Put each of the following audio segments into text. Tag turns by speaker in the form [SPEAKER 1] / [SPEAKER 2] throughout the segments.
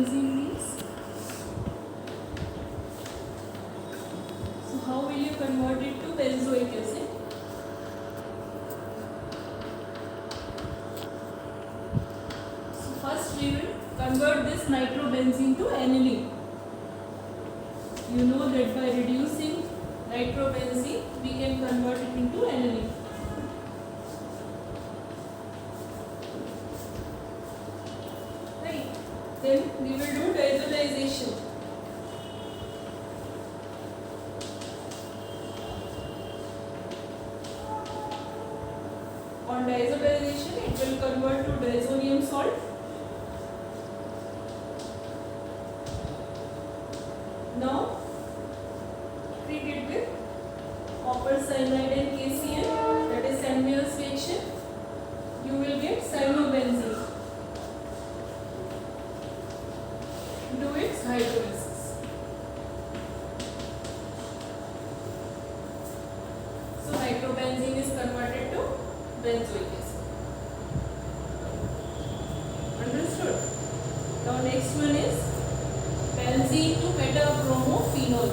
[SPEAKER 1] nitrobenzene means. So how will you convert it to benzoic acid? So first we will convert this nitrobenzene to aniline. You know that by reducing nitrobenzene we can convert it into aniline. Right. Then we will do diazolization. On diazolization it will convert to diazonium salt. Now treat it with copper cyanide and KCl, that is Samuel's reaction. You will get cyanobenzene. Do its hydrolysis. So nitrobenzene is converted to benzoic acid. Understood? Now next one is benzene to metabromophenol.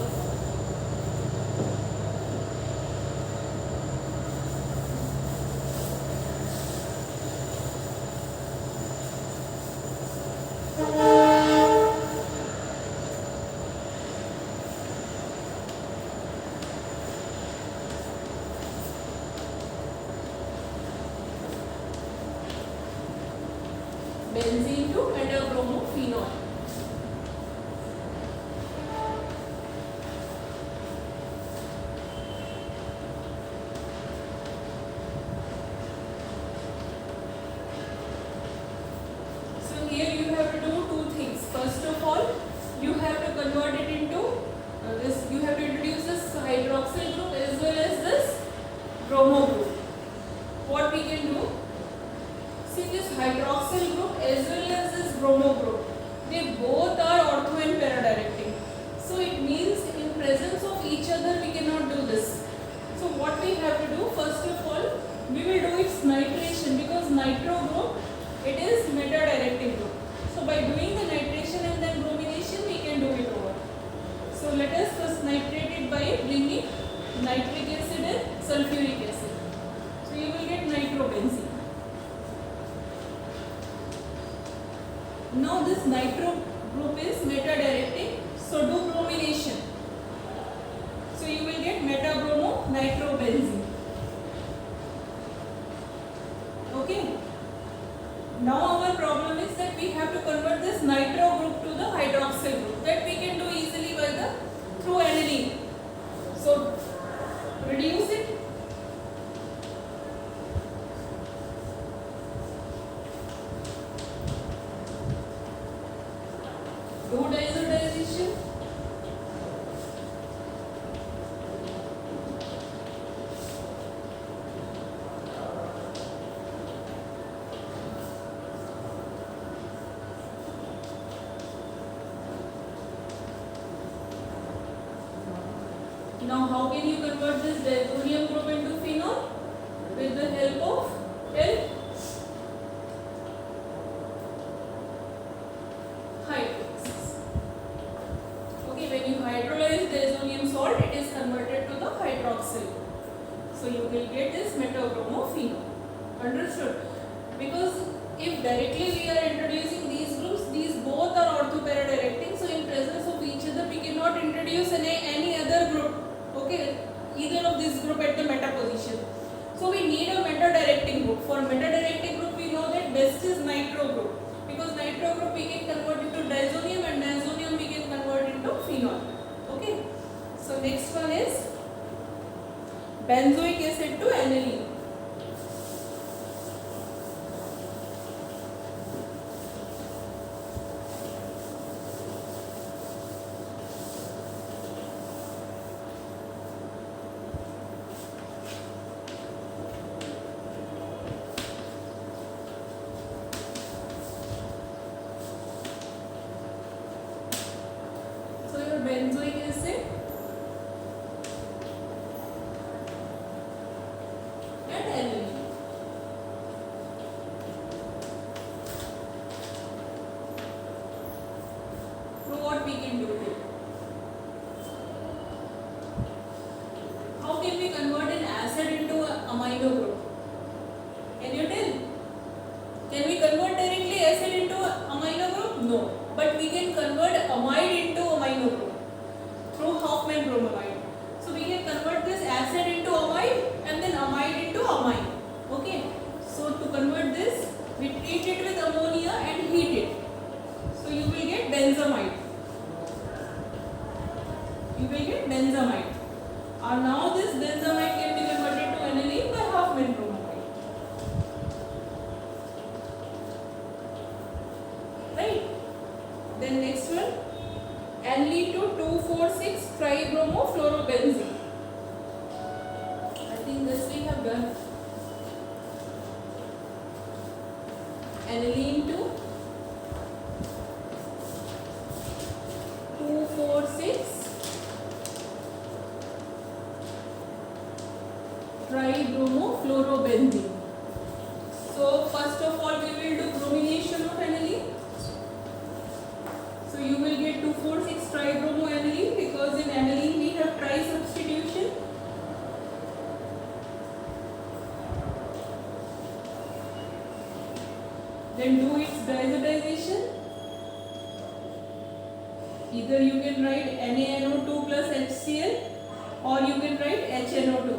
[SPEAKER 1] Benzene to metabromophenol. So here you have to do two things. First of all, you have to convert it into this. You have to introduce this hydroxyl group as well as this bromo group. What we can do? See, this hydroxyl group as well as this bromo group, they both are ortho and para-directing. So it means in presence of each other we cannot do this. So what we have to do, first of all, we will do its nitration, because nitro group, it is meta-directing group. So by doing the nitration and then bromination we can do it over. So let us first nitrate it by bringing nitric acid and sulfuric acid. So you will get nitrobenzene. Now this nitro group is meta-directing, so do bromination. So you will get metabromo nitrobenzene. Okay. Now our problem is that we have to convert this nitro group to the hydroxyl group. That we can do easily by the through aniline. So reduce it. Do diazotization. Now how can you convert this diazonium group into phenol? With the help of hydrolysis. Okay, when you hydrolyze diazonium salt, it is converted to the hydroxyl. So you will get this metabromophenol. Understood? Because if directly we are introducing these groups, these both are ortho-para-directing. So in presence of each other, we cannot introduce any other group. Okay, either of this group at the meta position. So we need a meta-directing group. For meta-directing group, we know that best is nitro group. Because nitro group we can convert into diazonium, and diazonium we can convert into phenol. Okay. So next one is benzoic acid to aniline. Benzoic acid can do it. How can we convert an acid into an amino group? Can you tell? Can we convert directly acid into an amino group? No. But we can convert amide into amino group through Hofmann bromamide. So we can convert this acid into amide and then amide into amine. Okay. So to convert this, we treat it with ammonia and heat it. So you will get benzamide. You will get benzamide. And now this benzamide can be converted to aniline by Hofmann bromamide. Right? Then next one, aniline to 2,4,6 tribromofluorobenzene. I think this we have done. Aniline to 2,4,6 tribromofluorobenzene. So first of all we will do bromination of aniline. So you will get 2,4,6 tribromoaniline because in aniline we have tri substitution. Then do its diazotization. Either you can write NaNO2 plus HCl or you can write HNO2.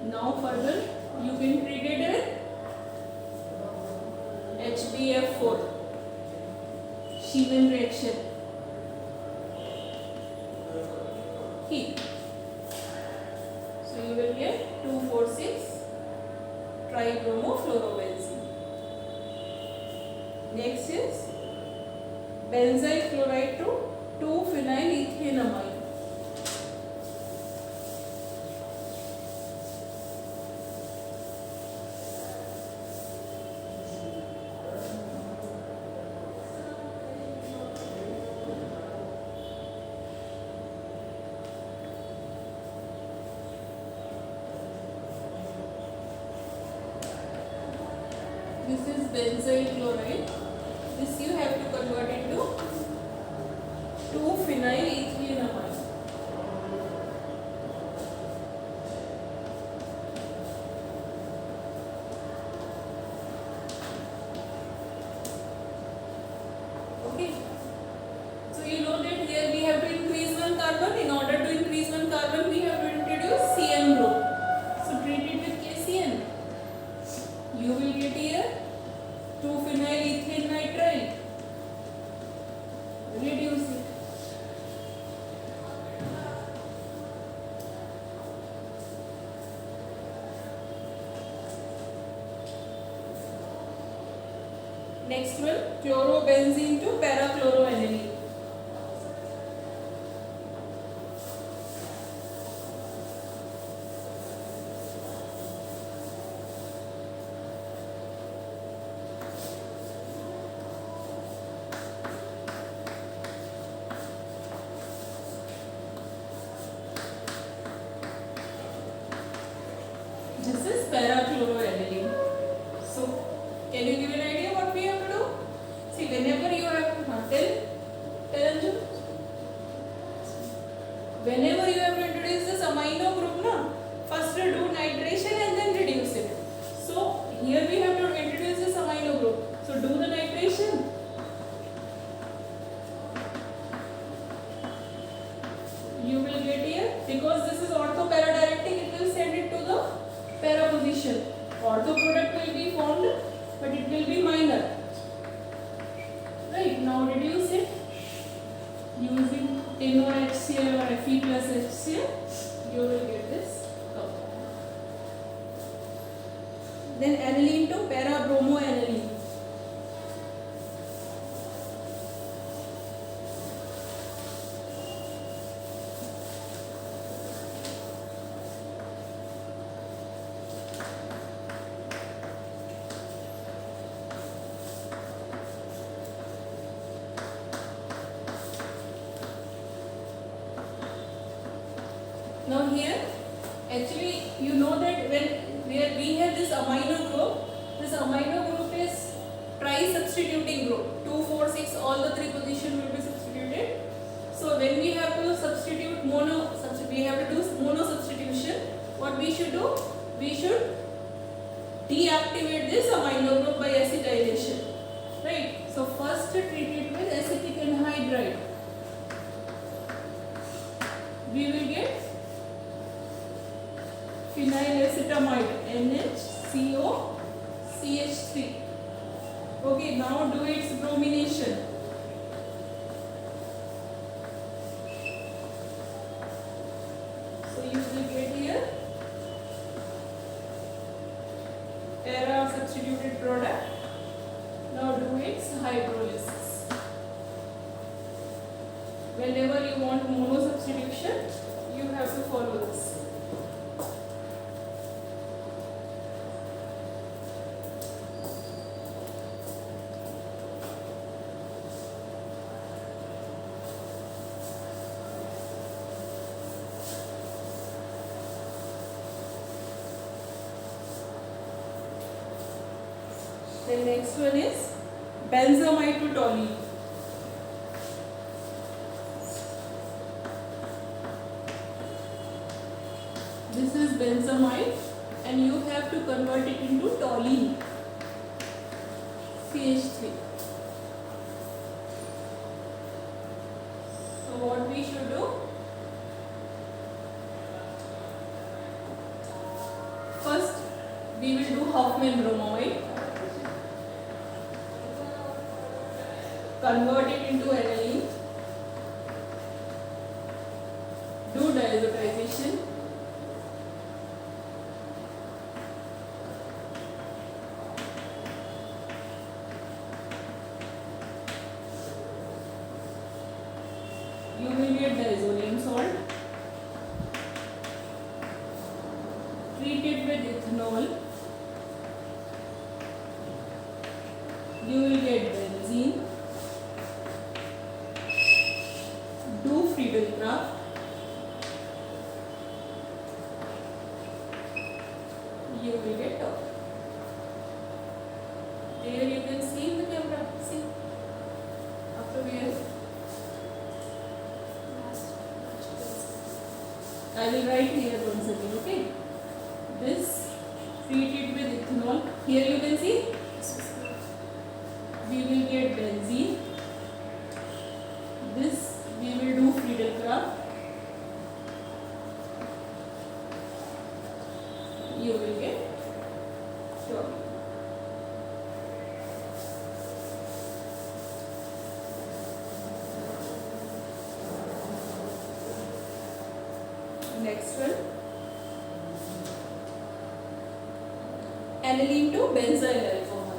[SPEAKER 1] Now further you can treat it with HbF4, Schieben reaction, heat. So you will get 2,4,6 tribromofluorobenzene. Next is benzyl chloride to 2-phenylethanamine. This is benzyl chloride. This you have to convert into 2-phenylethanamine. Okay. So you know that here we have to increase one carbon. In order to increase one carbon, we have to introduce CN group. So treat it with KCN. You will get here 2-phenylethanamine nitrile. Reduce it. Next one, chlorobenzene to parachloroaniline. This is parachloroaniline. So, can you give an idea what we have to do? See, whenever you have tell Anju. Whenever you have to introduce this amino group, na, first do nitration and then reduce it. So, here we have to introduce this amino group. So, do the nitration. You will get here, because this is ortho para directing, it will send it to the para position. Ortho product will be formed, but it will be minor. Right, now reduce it using NO HCl or Fe plus HCl. You will get this compound. Then aniline to Now here, actually you know that when where we have this amino group, this amino group is tri-substituting group. 2, 4, 6, all the 3 position will be substituted. So when we have to substitute we have to do mono substitution. What we should do? We should deactivate this amino group by acetylation, right? So first treat it with acetic anhydride. We will get phenylacetamide NHCOCH3. Okay, now do its bromination. So you will get here para substituted product. Now do its hydrolysis. Whenever you want mono substitution, you have to follow this. The next one is benzamide to toluene. This is benzamide and you have to convert it into toluene, CH3. So what we should do? First we will do Hofmann bromide. Convert it into aniline. Do diazotization. You will get diazonium salt. Treat it with ethanol. You will get benzene. Do Friedel-Crafts. You will get top. There you can see in the camera. See. After we have. I will write here once again, okay? This treat it with ethanol. Here you can see. We will get benzene. This we will do Friedel-Crafts. You will get toluene. Next one, aniline to benzyl alcohol.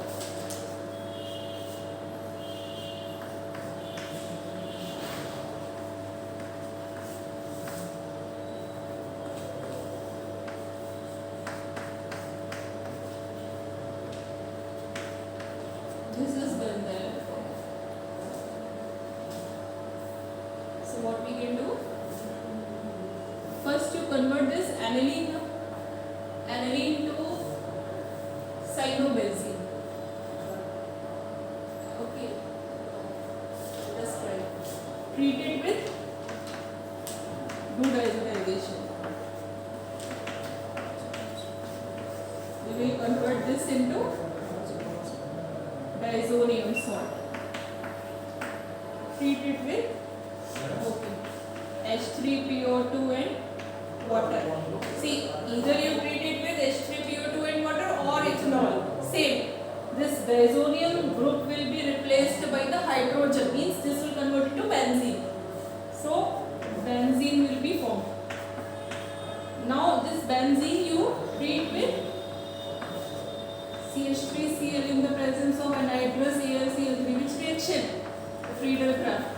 [SPEAKER 1] This is benzyl alcohol. So what we can do? First you convert this aniline to cyanobenzene. Okay. Just right. Treat it with do diazotization. We will convert this into diazonium salt. Treat it with H3PO2 and water. See, either you treat it with H3PO2 and water or ethanol. Same. This diazonium group will be replaced by the hydrogen. Means this will convert into benzene. So benzene will be formed. Now this benzene you treat with CH3Cl in the presence of anhydrous AlCl3. Which reaction? Friedel-Crafts.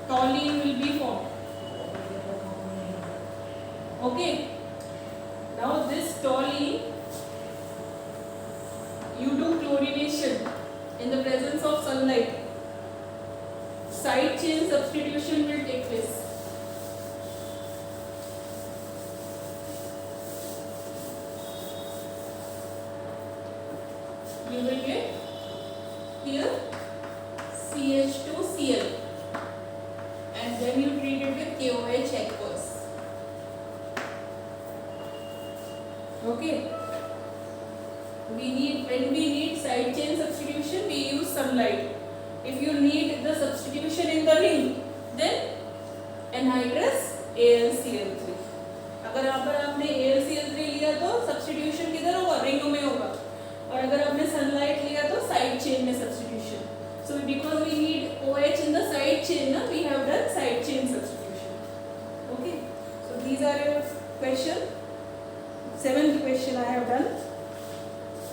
[SPEAKER 1] Toluene will be formed. Okay. Now this toluene, you do chlorination in the presence of sunlight. Side chain substitution will take place. you will get here CH2Cl, and then you treat it with KOH aqueous. Okay. When we need side chain substitution, we use sunlight. If you need the substitution in the ring, then anhydrous AlCl3. अगर यहाँ पर आपने AlCl3 लिया तो substitution किधर होगा? Ring में होगा. और अगर आपने सनलाइट लिया तो साइड चेन में substitution. So because we need OH in the side chain, we have done side chain substitution. Okay. So these are your question. 7th question I have done.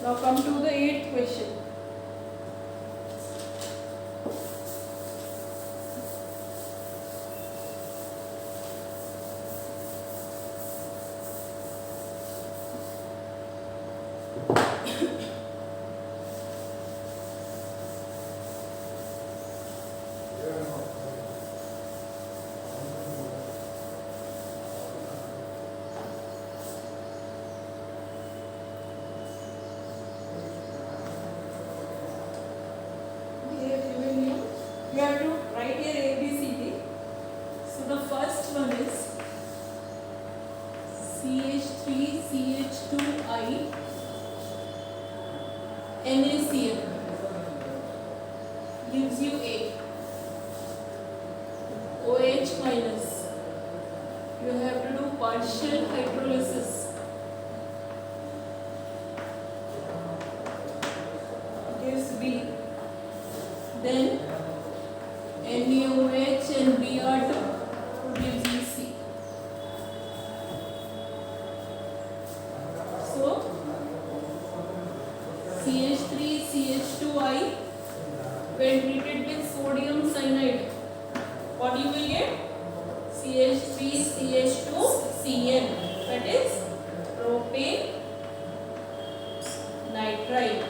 [SPEAKER 1] Now come to the 8th question. You have to write here A, B, C, D. So the first one is CH3CH2I NaCl gives you A. OH minus. You have to do partial hydrolysis. Gives B. Then NaOH and Br2 gives you C. So CH3CH2I when treated with sodium cyanide, what you will get? CH3CH2Cn, that is propane nitride.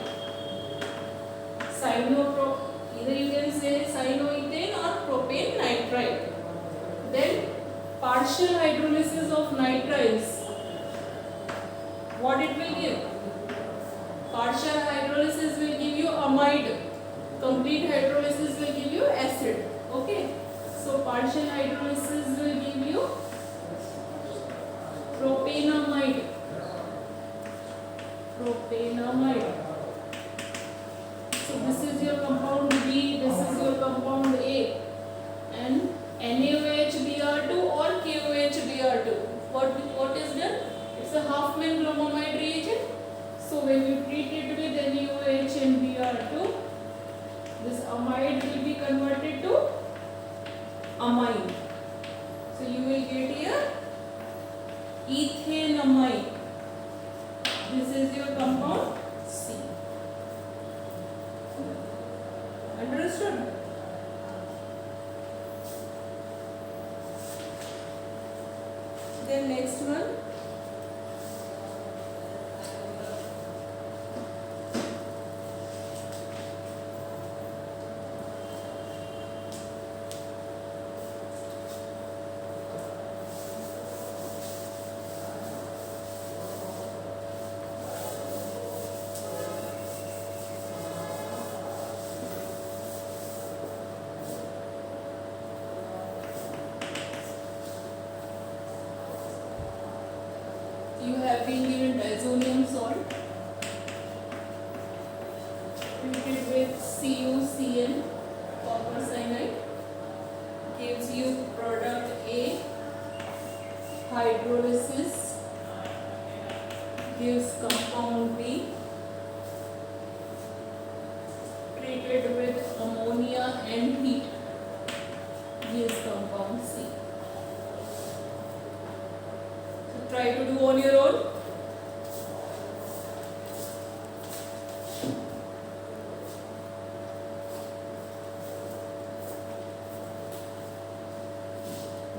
[SPEAKER 1] Either you can say cyanoethane or propane nitride. Then partial hydrolysis of nitriles, what it will give? Partial hydrolysis will give you amide. Complete hydrolysis will give you acid. Okay. So partial hydrolysis will give you propanamide. Propanamide. So this is your compound B, this is your compound A, and NaOH-Br2 or KOH-Br2. What is done? It's a half-man bromamide reagent. So when you treat it with NaOH and Br2, this amide will be converted to amine. So you will get here ethanamide. This is your compound C. Understood? Then next one. You have been given diazonium salt treated with CuCN, copper cyanide, gives you product A. Hydrolysis gives compound B. Treated with ammonia and heat gives compound C. Try to do on your own.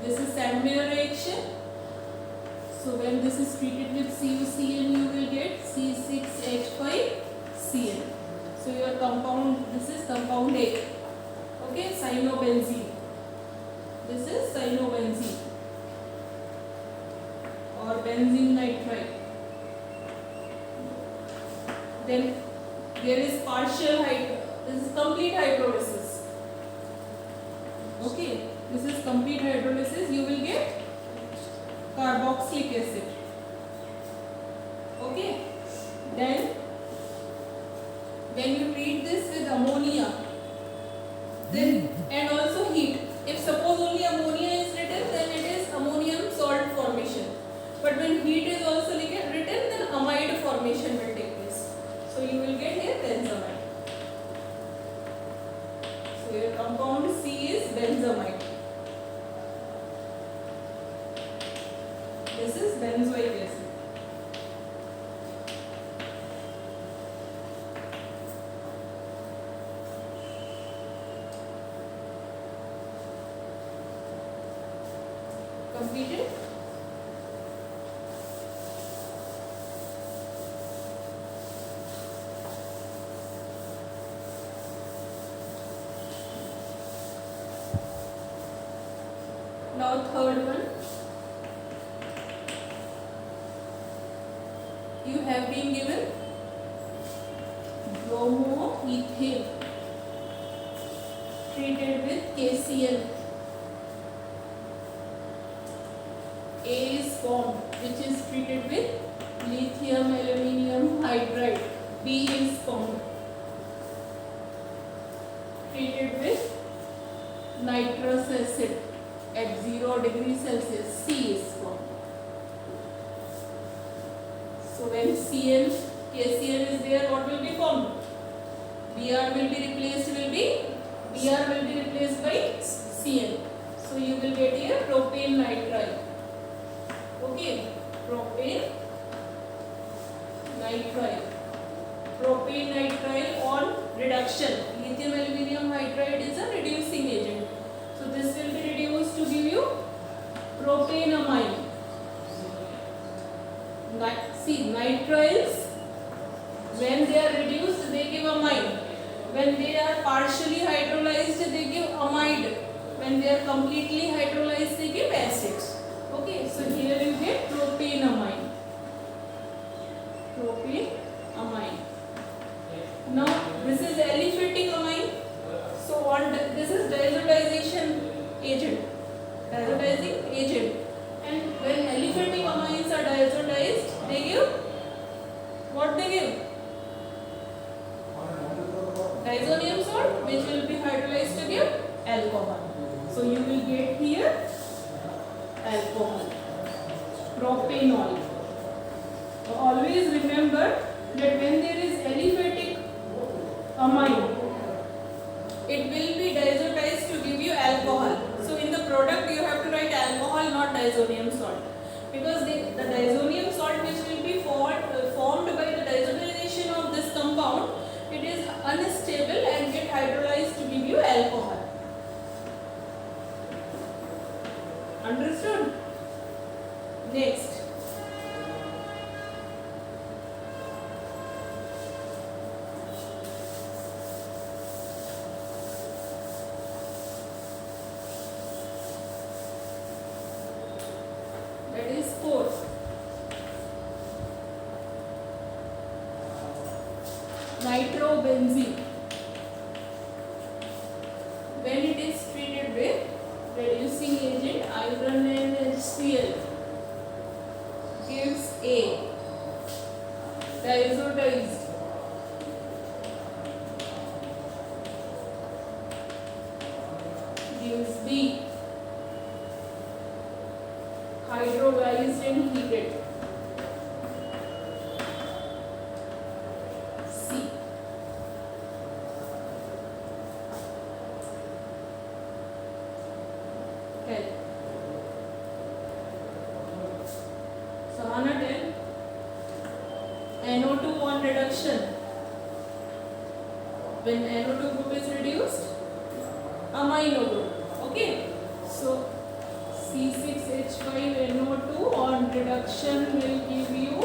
[SPEAKER 1] This is Sandmeyer reaction. So when this is treated with CuCN, you will get C6H5Cl. So your compound, this is compound A. Okay, cyanobenzene. This is cyanobenzene or benzene nitride. Then There is partial this is complete hydrolysis. Okay, this is complete hydrolysis. You will get carboxylic acid. Okay, then when you treat this with ammonia, then and also heat. If suppose only ammonia is written, then it is ammonium salt formation. But when heat is also written, then amide formation will take place. So you will get here benzamide. So your compound C is benzamide. This is benzoic acid. Completed? Now third one. You have been given bromoethane treated with KCl. A is formed, which is treated with lithium aluminium hydride. B is formed, treated with nitrous acid at 0 degrees Celsius. C is formed. So when KCl is there, what will be formed? Br will be replaced by Cl. So you will get here propane nitrile. Okay, propane nitrile. Propane nitrile on reduction. Lithium aluminium hydride is a reducing agent. So this will be reduced to give you propanamine. See, nitriles, when they are reduced, they give amine. When they are partially hydrolyzed, they give amide. When they are completely hydrolyzed, they give acids. Okay, so here you get propanamine. Propanamine. Now this is aliphatic amine. So this is diazotization agent. Diazotizing agent. And when aliphatic amines are diazotized, they give what they give? Diazonium salt, which will be hydrolyzed to give alcohol. So you will get here alcohol, propanol. So always remember that when there is aliphatic amine, it will be diazotized to give you alcohol. So in the product you have to write alcohol, not diazonium salt, because the diazonium salt which will be formed by the diazotization of this compound, it is unstable and get hydrolyzed to give you alcohol. Understood? Next. That is fourth. Nitrobenzene. When it is treated with reducing agent iron and HCl, gives A, diazotized. Gives B, hydrolyzed and heated. C. Tell. So Hana, tell. NO2 on reduction. When NO2 group is reduced, amino group. Okay. So C6H5NO2 on reduction will give you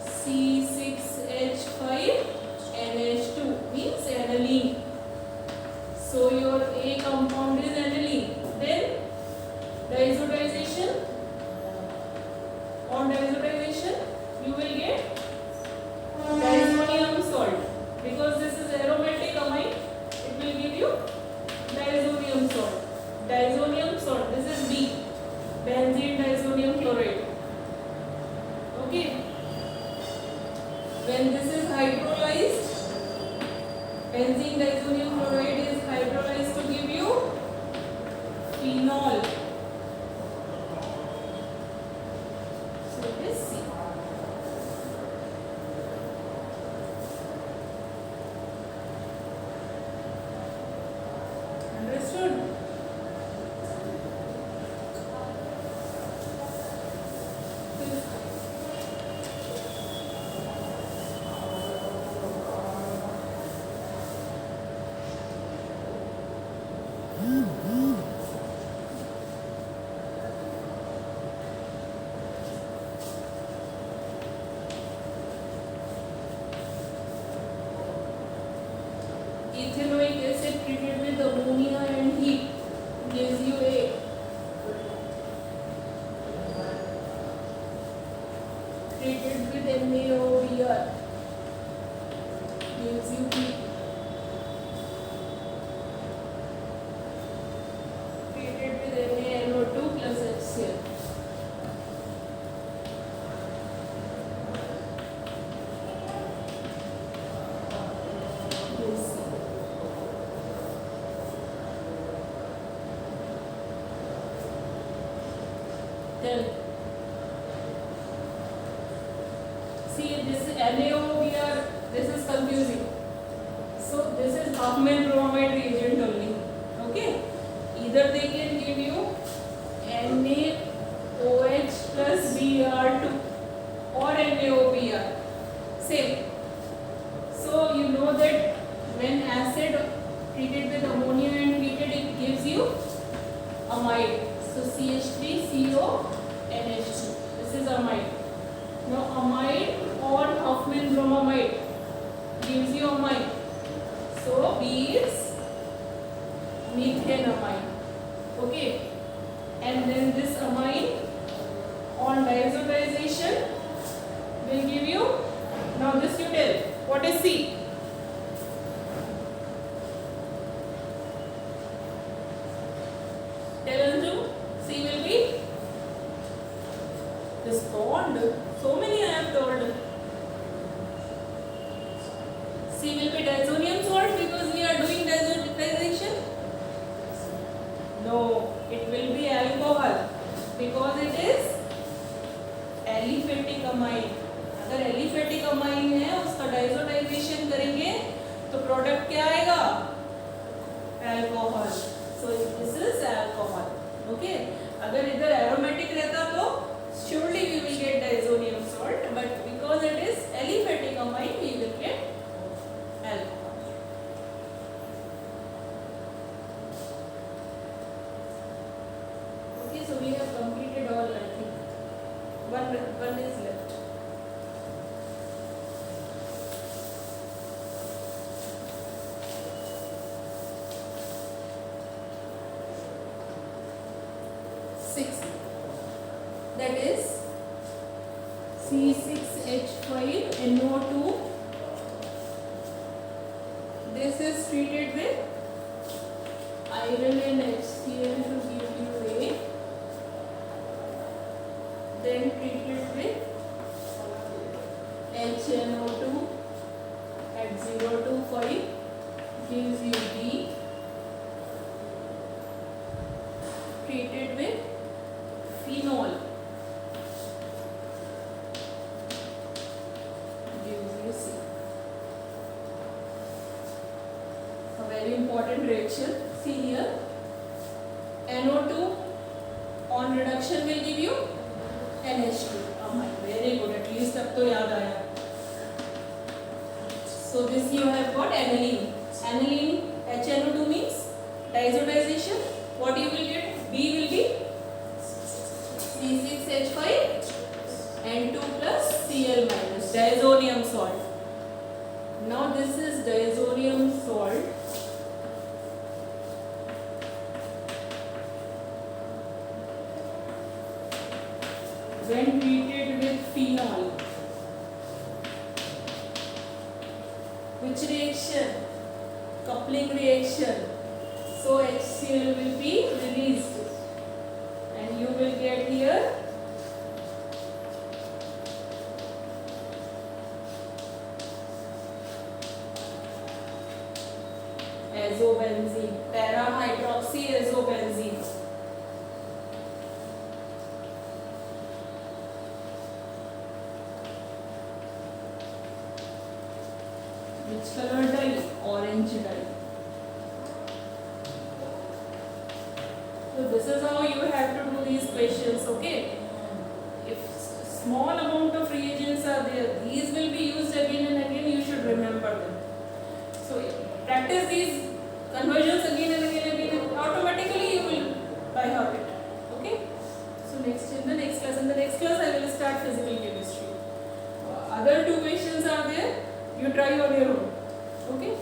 [SPEAKER 1] C6H5NH2, means aniline. So your A compound is aniline. Then diazotization. On diazotization, you will get diazonium benzene diazonium chloride is hydrolyzed to give you phenol. So it is C. Understood? Ethanoic acid treated with ammonia and heat gives you a treated with NaOBr gives you heat. Treated with NaNO2 plus HCl. Gives C. Then see this NaOBr, this is confusing. So this is Huffman bromide reagent only. Okay, either they can give you NaOH plus Br2 or NaOBr, same. So you know that when acid treated with ammonia and heated, it gives you amide. So CH3CO NH2. This is amide. Now amide or Huffman bromamide gives you amide. So B is methanamide. Okay. And then this amide on diazotization will give you. Now this you tell. What is C? Tell Anju. C will be this bond. So many I have told. C will be diazonium salt because we are doing diazotization. No, it will be alcohol because it is aliphatic amine. अगर aliphatic amine है उसका diazotization करेंगे तो product क्या आएगा? Alcohol. So this is alcohol. Okay. अगर इधर aromatic रहता तो surely we will get diazonium salt, but because it is aliphatic amine, we will get alcohol. Okay, so we have completed all. I think one is left. That is C6H5NO2. This is treated with iron and HCl to give you A. Then treated with HNO2 at 025 gives you B. Treated with phenol gives you C. A very important reaction. See here, NO2 on reduction will give you NH2 amine. Very good. At least अब तो याद आया. So this you have got aniline. Aniline HNO2 means diazotization. What you will get? B will be C6H5 and 2 plus Cl minus diazonium salt. Now this is diazonium salt. When treated with phenol, which reaction? Coupling reaction. So HCl will be released and you will get here azobenzene, para-hydroxyazobenzene. Which color dye? Orange dye. So this is how you have to do these questions, okay? If small amount of reagents are there, these will be used again and again, you should remember them. So practice these conversions again and again and again, automatically you will by heart it, okay? So in the next class I will start physical chemistry. Other two questions are there, you try on your own, okay?